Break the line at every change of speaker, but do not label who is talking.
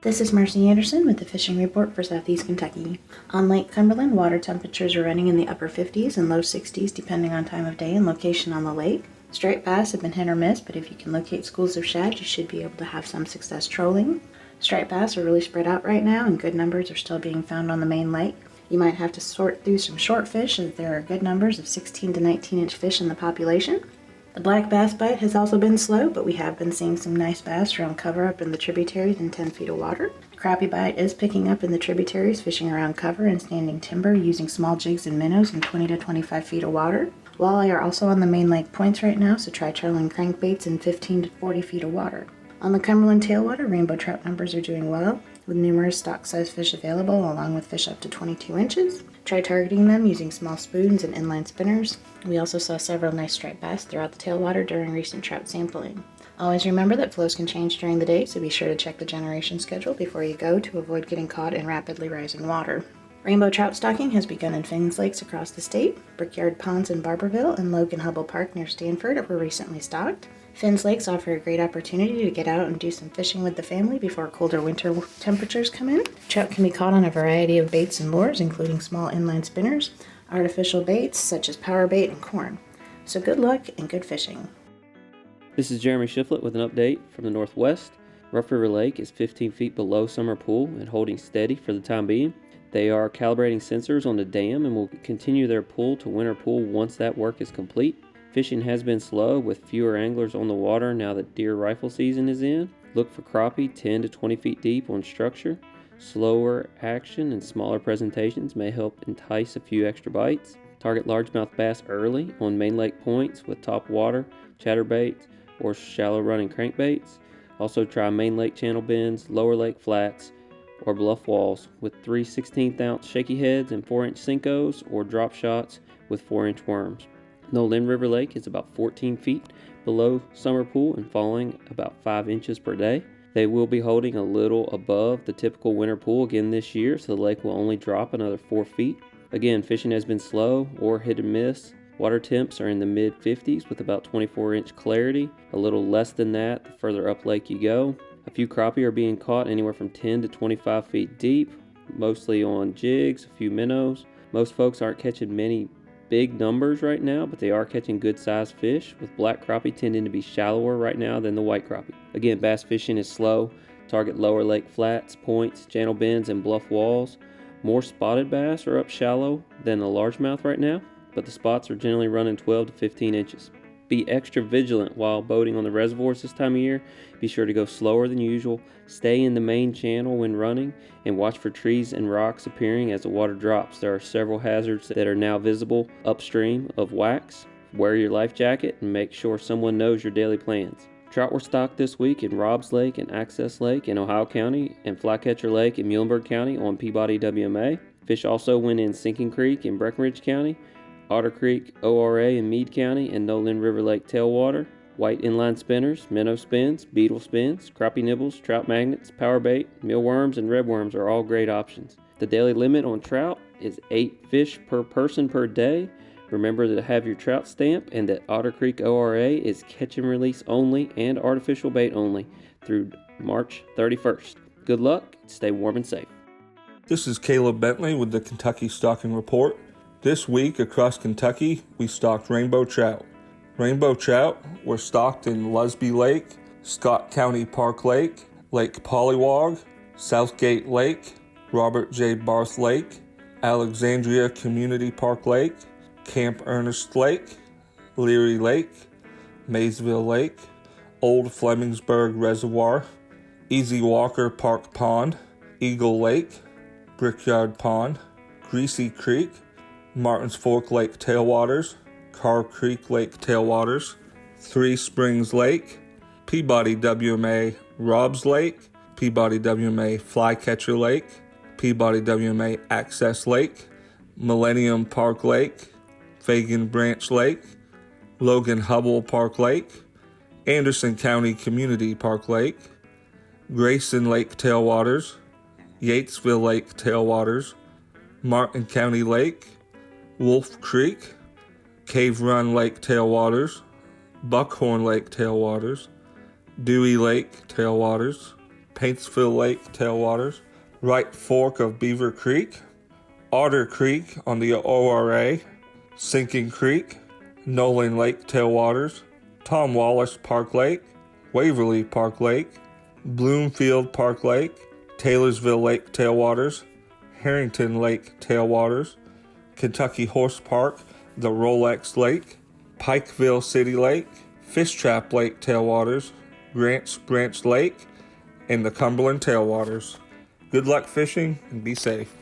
This is Marcy Anderson with the Fishing Report for Southeast Kentucky. On Lake Cumberland, water temperatures are running in the upper 50s and low 60s depending on time of day and location on the lake. Striped bass have been hit or miss, but if you can locate schools of shad, you should be able to have some success trolling. Striped bass are really spread out right now, and good numbers are still being found on the main lake. You might have to sort through some short fish, as there are good numbers of 16 to 19-inch fish in the population. The black bass bite has also been slow, but we have been seeing some nice bass around cover up in the tributaries in 10 feet of water. The crappie bite is picking up in the tributaries, fishing around cover and standing timber using small jigs and minnows in 20 to 25 feet of water. Walleye are also on the main lake points right now, so try trolling crankbaits in 15 to 40 feet of water. On the Cumberland tailwater, rainbow trout numbers are doing well, with numerous stock-sized fish available along with fish up to 22 inches. Try targeting them using small spoons and inline spinners. We also saw several nice striped bass throughout the tailwater during recent trout sampling. Always remember that flows can change during the day, so be sure to check the generation schedule before you go to avoid getting caught in rapidly rising water. Rainbow trout stocking has begun in Finns lakes across the state. Brickyard ponds in Barberville and Logan Hubble Park near Stanford were recently stocked. Finns lakes offer a great opportunity to get out and do some fishing with the family before colder winter temperatures come in. Trout can be caught on a variety of baits and lures, including small inline spinners, artificial baits such as power bait and corn. So good luck and good fishing.
This is Jeremy Shiflett with an update from the Northwest. Rough River Lake is 15 feet below summer pool and holding steady for the time being. They are calibrating sensors on the dam and will continue their pull to winter pool once that work is complete. Fishing has been slow with fewer anglers on the water now that deer rifle season is in. Look for crappie 10 to 20 feet deep on structure. Slower action and smaller presentations may help entice a few extra bites. Target largemouth bass early on main lake points with top water, chatterbaits, or shallow running crankbaits. Also try main lake channel bends, lower lake flats, or bluff walls with 3 16th-ounce shaky heads and 4-inch Cincos or drop shots with 4-inch worms. Nolan River Lake is about 14 feet below summer pool and falling about 5 inches per day. They will be holding a little above the typical winter pool again this year, so the lake will only drop another 4 feet. Again, fishing has been slow or hit and miss. Water temps are in the mid-50s with about 24-inch clarity, a little less than that the further up lake you go. A few crappie are being caught anywhere from 10 to 25 feet deep, mostly on jigs, a few minnows. Most folks aren't catching many big numbers right now, but they are catching good sized fish, with black crappie tending to be shallower right now than the white crappie. Again, bass fishing is slow. Target lower lake flats, points, channel bends, and bluff walls. More spotted bass are up shallow than the largemouth right now, but the spots are generally running 12 to 15 inches. Be extra vigilant while boating on the reservoirs this time of year. Be sure to go slower than usual, stay in the main channel when running, and watch for trees and rocks appearing as the water drops. There are several hazards that are now visible upstream of wax. Wear your life jacket and make sure someone knows your daily plans. Trout were stocked this week in Robbs Lake and Access Lake in Ohio County and Flycatcher Lake in Muhlenberg County on Peabody WMA. Fish also went in Sinking Creek in Breckenridge County, Otter Creek, ORA in Meade County, and Nolan River Lake tailwater. White inline spinners, minnow spins, beetle spins, crappie nibbles, trout magnets, power bait, mealworms, and redworms are all great options. The daily limit on trout is 8 fish per person per day. Remember to have your trout stamp and that Otter Creek ORA is catch and release only and artificial bait only through March 31st. Good luck, stay warm and safe.
This is Caleb Bentley with the Kentucky Stocking Report. This week across Kentucky, we stocked rainbow trout. Rainbow trout were stocked in Lusby Lake, Scott County Park Lake, Lake Pollywog, Southgate Lake, Robert J. Barth Lake, Alexandria Community Park Lake, Camp Ernest Lake, Leary Lake, Maysville Lake, Old Flemingsburg Reservoir, Easy Walker Park Pond, Eagle Lake, Brickyard Pond, Greasy Creek, Martins Fork Lake Tailwaters, Carr Creek Lake Tailwaters, Three Springs Lake, Peabody WMA Robbs Lake, Peabody WMA Flycatcher Lake, Peabody WMA Access Lake, Millennium Park Lake, Fagan Branch Lake, Logan Hubble Park Lake, Anderson County Community Park Lake, Grayson Lake Tailwaters, Yatesville Lake Tailwaters, Martin County Lake, Wolf Creek, Cave Run Lake Tailwaters, Buckhorn Lake Tailwaters, Dewey Lake tailwaters, Paintsville Lake tailwaters, Right Fork of Beaver Creek, Otter Creek on the ORA, Sinking Creek, Nolan Lake tailwaters, Tom Wallace Park Lake, Waverly Park Lake, Bloomfield Park Lake, Taylorsville Lake tailwaters, Harrington Lake tailwaters, Kentucky Horse Park, the Rolex Lake, Pikeville City Lake, Fish Trap Lake tailwaters, Grants Branch Lake, and the Cumberland tailwaters. Good luck fishing and be safe.